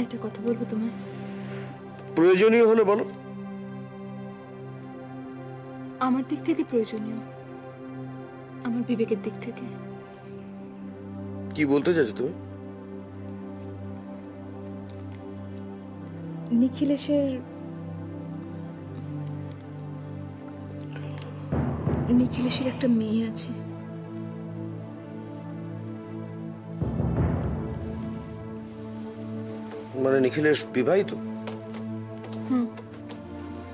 একটা কথা বলবো তোমায়। প্রয়োজনীয় হলে বলো। আমার দিক থেকে প্রয়োজনীয়, আমার বিবেকের দিক থেকে। কি বলতে চাইছো তুমি? নিখিলেশের একটা মেয়ে আছে। মানে নিখিলেশ বিবাহিত?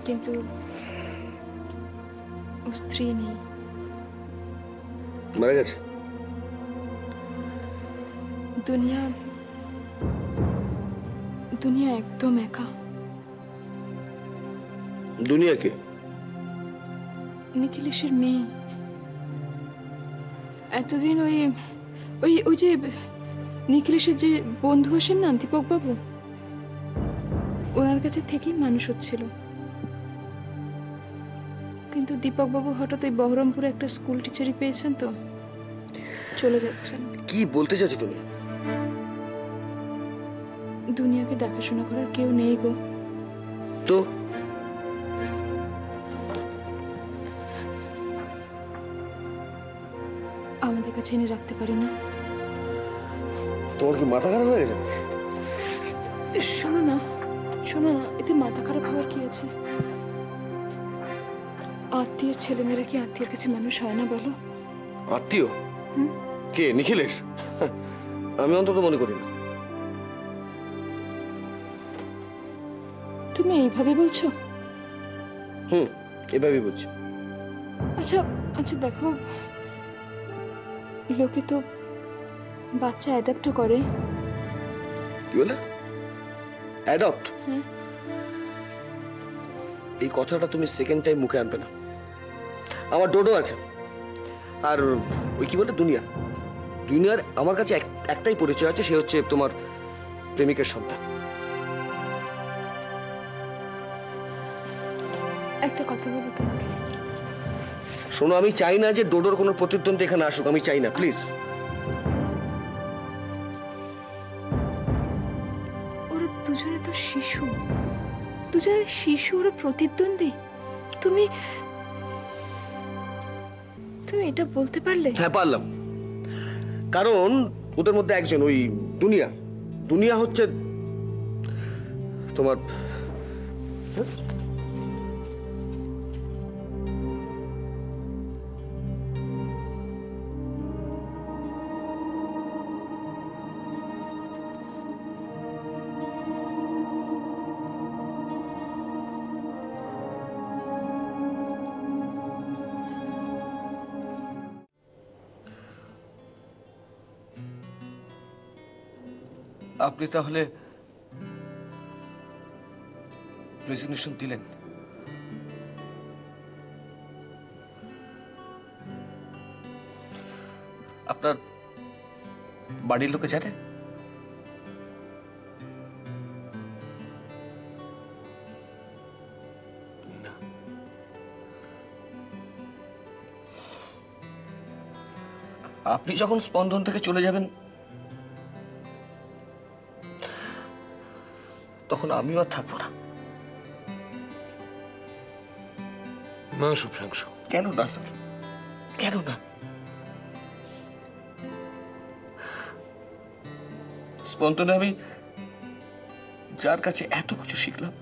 কিন্তু ও স্ত্রী নেই, মারা গেছে। দুনিয়া একদম একা। দুনিয়াকে? নিখিলেশের মেয়ে। এতদিন ওই যে নিখিলেশের যে বন্ধু আসেন না, দীপক বাবু, ওনার কাছে থেকেই মানুষ হচ্ছিল। কিন্তু দীপক বাবু হঠাৎ এই বহরমপুরে একটা স্কুল টিচারই পেয়েছেন, তো চলে যাচ্ছেন। কি বলতে চাইছো তুমি? দুনিয়াকে দেখাশোনা করার কেউ নেই গো। তো আমাদের কাছে এনে রাখতে পারি না? তোমার কি মাথা খারাপ হয়ে গেছে? শোনো না, এতে মাথা খারাপ হওয়ার কি আছে? আত্মীয়ের ছেলেমেয়েরা কি আত্মীয়ের কাছে মানুষ হয় না বলো? আত্মীয়? কে? নিখিলেশ? আমি অন্তত মনে করি না। তুমি এইভাবে বলছো? এভাবেই বলছি। আচ্ছা দেখো, লোকে তো বাচ্চা অ্যাডাপ্ট করে। কি বলে? অ্যাডপ্ট? এই কথাটা তুমি সেকেন্ড টাইম মুখে আনবে না। আমার ডোডো আছে, আর ওই কি বলে দুনিয়ার আমার কাছে একটাই পরিচয় আছে, সে হচ্ছে তোমার প্রেমিকের সন্তান। একটা কথা বলবো তোমাকে? শোনো, আমি চাই না যে ডোডোর কোনো প্রতিদ্বন্দ্বী এখানে আসুক, আমি চাই না, প্লিজ। ওরা দুজনে তো শিশু, ওরা প্রতিদ্বন্দ্বী। তুমি এটা বলতে পারলে? হ্যাঁ, পারলাম। কারণ ওদের মধ্যে একজন, ওই দুনিয়া হচ্ছে তোমার আপনি তাহলে রেজিগনেশন দিলেন? আপনার বাড়ির লোকে জানে? আপনি যখন স্পন্দন থেকে চলে যাবেন তখন আমিও আর থাকবো না। না শুভ্রাংশু। কেন না স্যার, কেন না? স্পন্দনে আমি যার কাছে এত কিছু শিখলাম,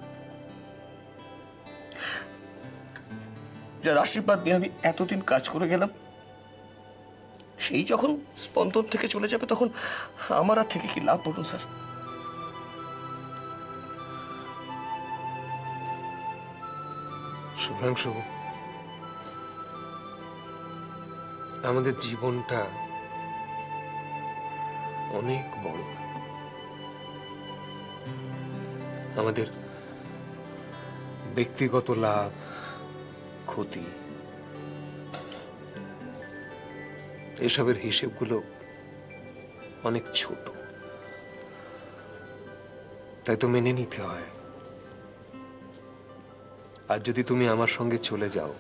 যার আশীর্বাদ নিয়ে আমি এতদিন কাজ করে গেলাম, সেই যখন স্পন্দন থেকে চলে যাবে তখন আমার আর থেকে কি লাভ বলুন স্যার? শুভ্রাংশু, আমাদের জীবনটা অনেক বড়। আমাদের ব্যক্তিগত লাভ, ক্ষতি, এসবের হিসেবগুলো অনেক ছোট। তাই তো মেনে নিতে হয়। আর যদি তুমি আমার সঙ্গে চলে যাও,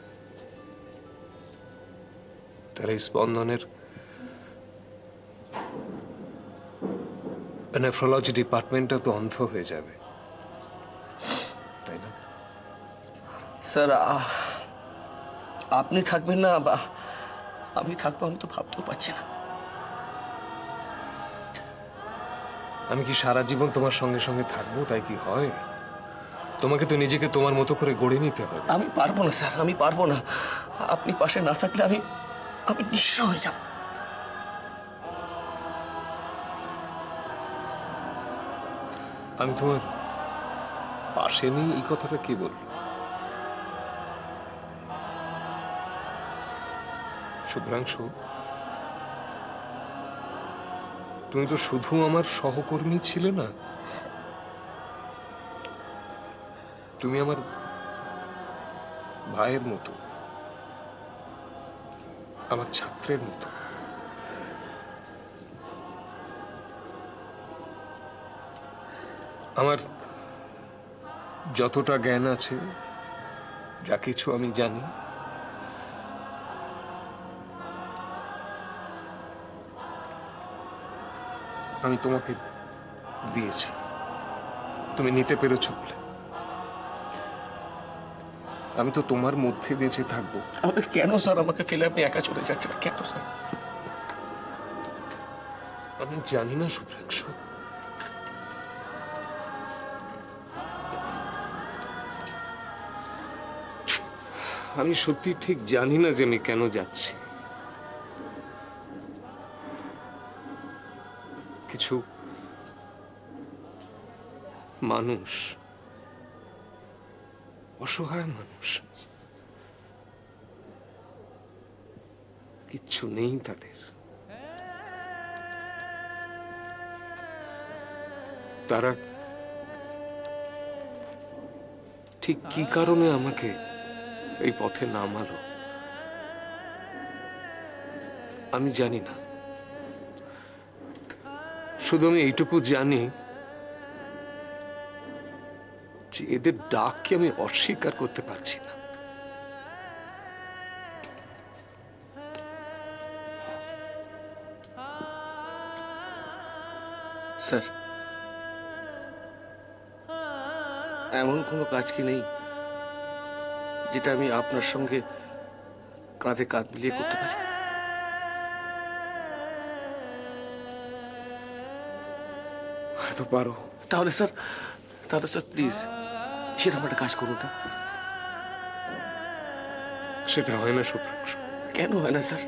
তাহলে স্পন্দনের নেফ্রোলজি ডিপার্টমেন্টটা তো অন্ধ হয়ে যাবে, তাই না? স্যার আপনি থাকবেন না বা আমি থাকবো আমি তো ভাবতেও পারছি না। আমি কি সারা জীবন তোমার সঙ্গে সঙ্গে থাকবো তাই কি হয়? তোমাকে তো নিজেকে তোমার মতো করে গড়ে নিতে হবে। আমি পারবো না স্যার, আমি পারবো না। আপনি পাশে না থাকলে আমি আমি নিঃস্ব হয়ে যাব। আমি তোমার পাশে নেই এই কথাটা কি বলল? শুভ্রাংশু, তুমি তো শুধু আমার সহকর্মী ছিলে না, তুমি আমার ভাইয়ের মতো, আমার ছাত্রের মতো। আমার যতটা জ্ঞান আছে, যা কিছু আমি জানি, আমি তোমাকে দিয়েছি, তুমি নিতে পেরেছ বলে। আমি তো তোমার মধ্যে বেঁচে থাকবো। কেন স্যার আমাকে ফেলে আপনি একা চলে যাচ্ছেন? কেন স্যার? আমি জানি না শুভ্রাংশু, আমি সত্যি ঠিক জানি না যে আমি কেন যাচ্ছি। কিছু মানুষ, অসহায় মানুষ, কিচ্ছু নেই তাদের, তারা ঠিক কি কারণে আমাকে এই পথে নামালো আমি জানি না। শুধু আমি এইটুকু জানি যে এদের ডাককে আমি অস্বীকার করতে পারছি না। স্যার, এমন কোনো কাজ কি নেই যেটা আমি আপনার সঙ্গে কাঁধে কাঁধ মিলিয়ে করতে পারি? হয়তো পারো। তাহলে স্যার প্লিজ সেরকম একটা কাজ করুন না। সেটা হয় না শুভ্রাংশু। কেন হয় না স্যার?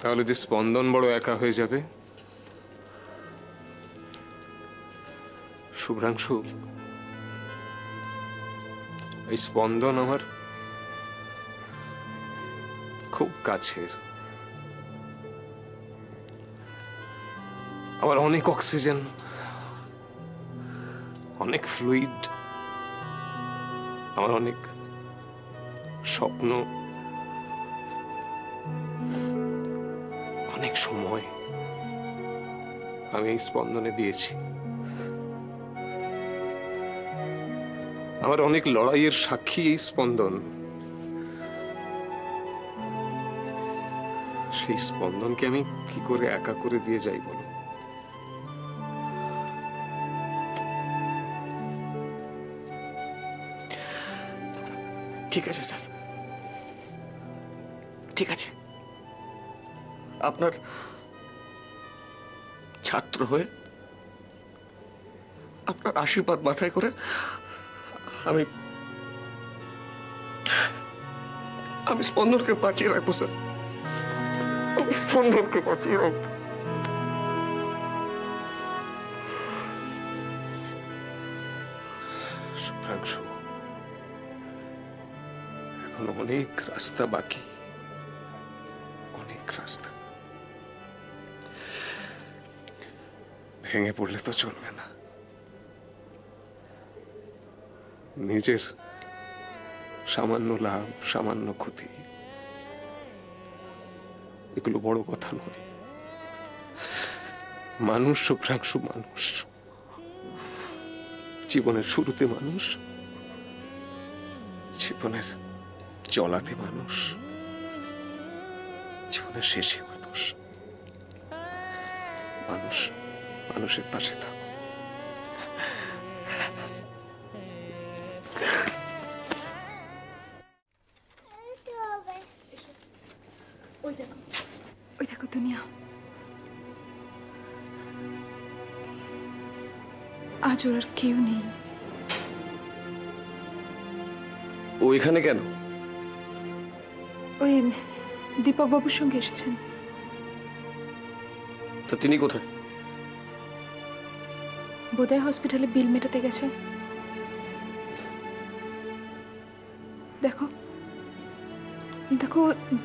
তাহলে যে স্পন্দন বড় একা হয়ে যাবে। শুভ্রাংশু, এই স্পন্দন আমার খুব কাছের, আমার অনেক অক্সিজেন, অনেক ফ্লুইড, আমার অনেক স্বপ্ন, অনেক সময় আমি এই স্পন্দনে দিয়েছি। আমার অনেক লড়াইয়ের সাক্ষী এই স্পন্দন। সেই স্পন্দনকে আমি কি করে একা করে দিয়ে যাই বলো? ঠিক আছে স্যার, ঠিক আছে। আপনার ছাত্র হয়ে আপনার আশীর্বাদ মাথায় করে আমি স্পন্দনকে বাঁচিয়ে রাখবো স্যার, আমি স্পন্দনকে বাঁচিয়ে রাখবো। শুভ্রাংশু, এখনো অনেক রাস্তা বাকি, অনেক রাস্তা। ভেঙে পড়লে তো চলবে না। নিজের সামান্য লাভ, সামান্য ক্ষতি, এগুলো বড় কথা নয়। মানুষ শুভ্রাংশু, মানুষ জীবনের শুরুতে মানুষ, জীবনের চলাতে মানুষ, জীবনের শেষে মানুষ। মানুষ মানুষের পাশে থাকো। ওই দেখো দুনিয়া, আজ ওর আর কেউ নেই। ও এখানে কেন? ওই দীপক বাবুর সঙ্গে এসেছেন। তা তিনি কোথায়? বোধহয় হসপিটালে বিল মেটাতে গেছে। দেখো দেখো,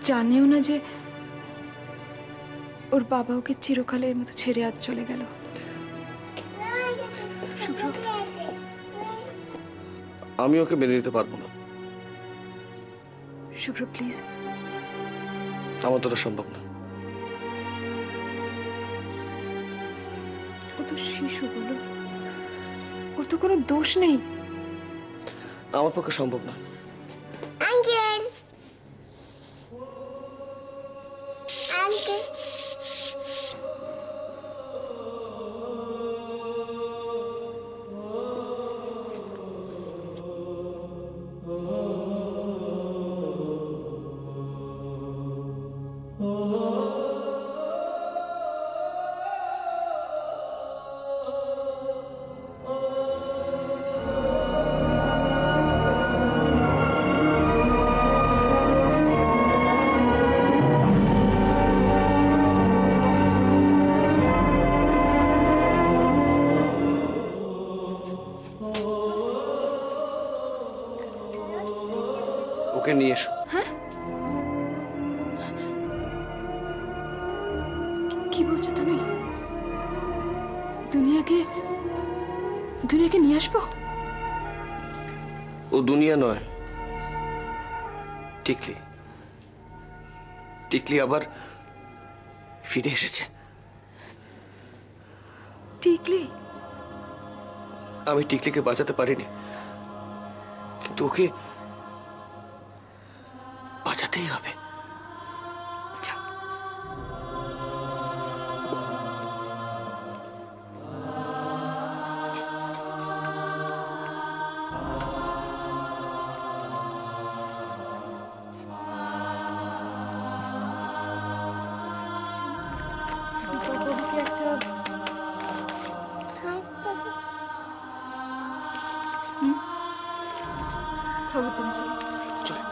জানেও না যে ওর বাবা ওকে চিরকালের মতো ছেড়ে আজ চলে গেল। শুভ্র, আমি ওকে মেনে নিতে পারবো না। শুভ্র প্লিজ। আমার দ্বারা সম্ভব না। ও তো শিশু, বলো, ওর তো কোনো দোষ নেই। আমার পক্ষে সম্ভব না। আঙ্কেল আঙ্কেল ওকে নিয়ে এসো। কি বলছো তুমি? দুনিয়াকে নিয়ে আসবো? ও দুনিয়া নয়, টিকলি। টিকলি আবার ফিরে এসেছে। টিকলি? আমি টিকলিকে বাঁচাতে পারিনি, কিন্তু ওকে বাঁচাতেই হবে। যাও। দীপকবাবুকে একটা খবর দেবে, চলো। চলে।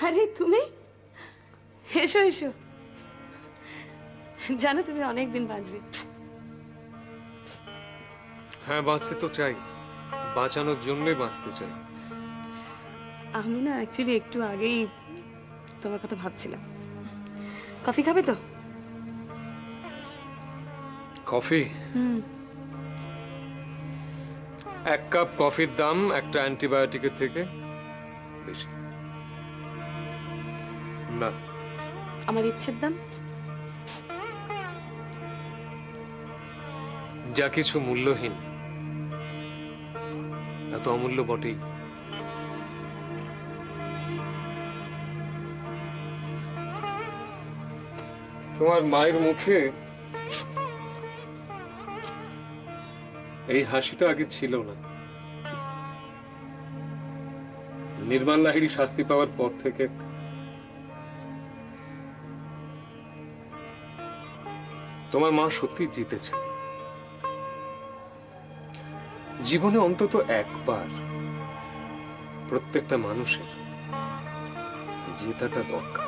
আরে তুমি এসো এসো, জানো তুমি অনেক দিন বাঁচবে। হ্যাঁ, বাঁচতে তো চাই, বাঁচানোর জন্যই বাঁচতে চাই। আমি না অ্যাকচুয়ালি একটু আগেই তোমার কথা ভাবছিলাম। কফি খাবে তো? কফি? এক কাপ কফির দাম একটা অ্যান্টিবায়োটিকের থেকে বেশি না। আমার ইচ্ছের দাম? যা কিছু মূল্যহীন তা তো অমূল্য বটেই। তোমার মায়ের মুখে এই হাসিটা আগে ছিল না। নির্মাণ লাহিড়ী শাস্তি পাওয়ার পর থেকে তোমার মা সত্যি জিতেছে। জীবনে অন্তত একবার প্রত্যেকটা মানুষের জেতাটা দরকার।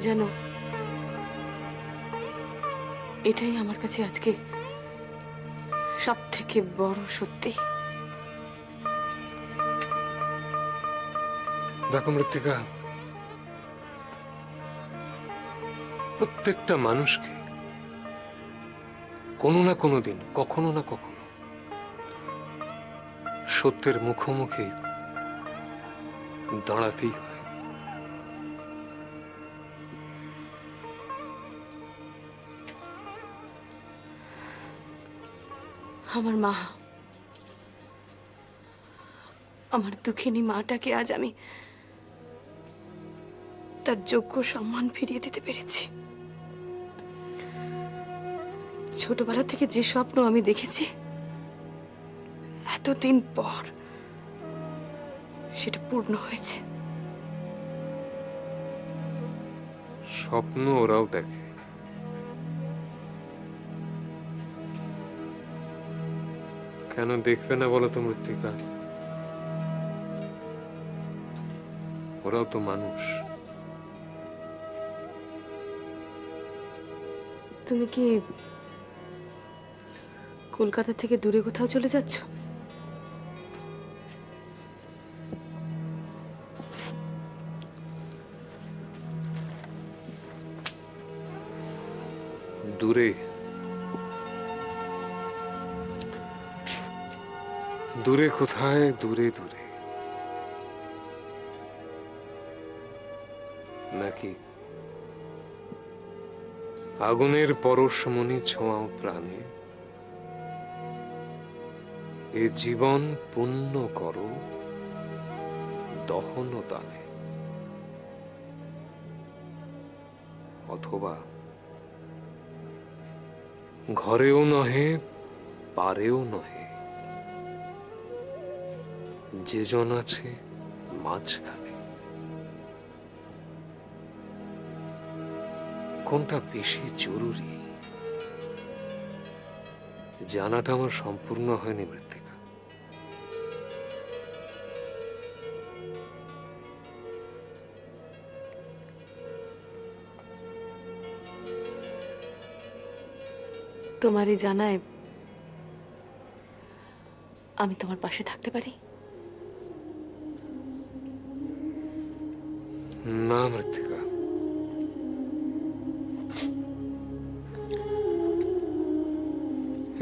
জানো, এটাই আমার কাছে আজকে সব থেকে বড় সত্যি। দেখো মৃত্তিকা, প্রত্যেকটা মানুষকে কোনো না কোনো দিন, কখনো না কখনো সত্যের মুখোমুখি দাঁড়াতেই হয়। আমার মা, আমার দুঃখিনী মাটাকে আজ আমি তার যোগ্য সম্মান ফিরিয়ে দিতে পেরেছি। ছোটবেলা থেকে যে স্বপ্ন আমি দেখেছি এতদিন পর সেটা পূর্ণ হয়েছে। স্বপ্ন ওরাও দেখে, কেন দেখবে না বলো তো মৃত্তিকা? ওরাও তো মানুষ। তুমি কি কলকাতা থেকে দূরে কোথাও চলে যাচ্ছ? দূরে দূরে কোথায়? দূরে দূরে নাকি আগুনের পরশমণি ছোঁয়াও প্রাণে, এ জীবন পুণ্য করো দহন দানে। অথবা ঘরেও নহে পারেও নহে, যে জন আছে মাঝখানে। কোনটা বেশি জরুরি জানাটা আমার সম্পূর্ণ হয়নি মৃত্তিকা। তোমারই জানায় আমি তোমার পাশে থাকতে পারি? না মৃত্তিকা,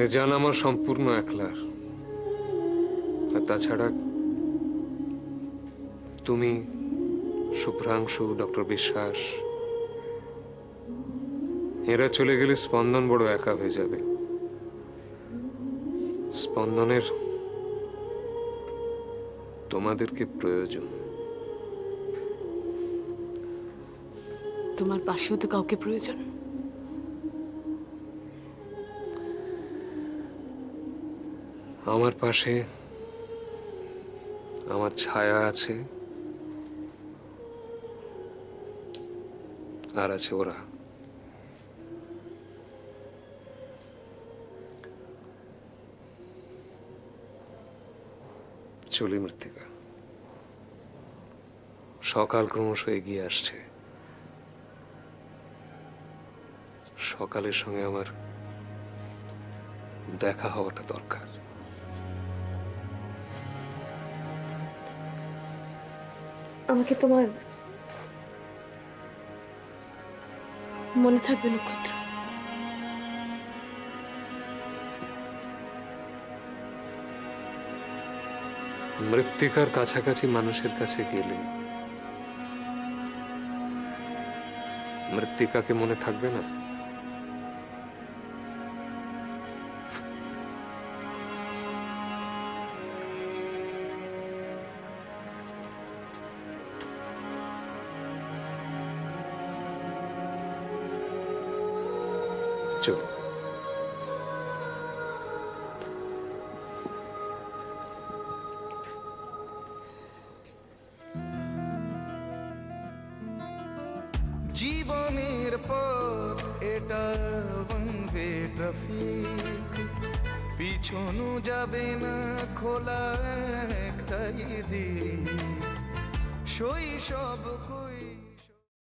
এ জান আমার সম্পূর্ণ একলার। আর তাছাড়া তুমি, শুভ্রাংশু, ডক্টর বিশ্বাস এরা চলে গেলে স্পন্দন বড় একা হয়ে যাবে। স্পন্দনের তোমাদেরকে প্রয়োজন। তোমার পাশেও তো কাউকে প্রয়োজন। আমার পাশে আমার ছায়া আছে, আর আছে ওরা। চলি মৃত্তিকা, সকাল ক্রমশ এগিয়ে আসছে। সকালের সঙ্গে আমার দেখা হওয়াটা দরকার। আমাকে তোমার মনে থাকবে নক্ষত্র? মৃত্তিকার কাছাকাছি মানুষের কাছে গেলে মৃত্তিকাকে মনে থাকবে না? চলো। জীবনের পথ এটা ওয়ান ওয়ে ট্রাফিক, পিছনো যাবে না, খোলা একটাই দিক, শৈশব কই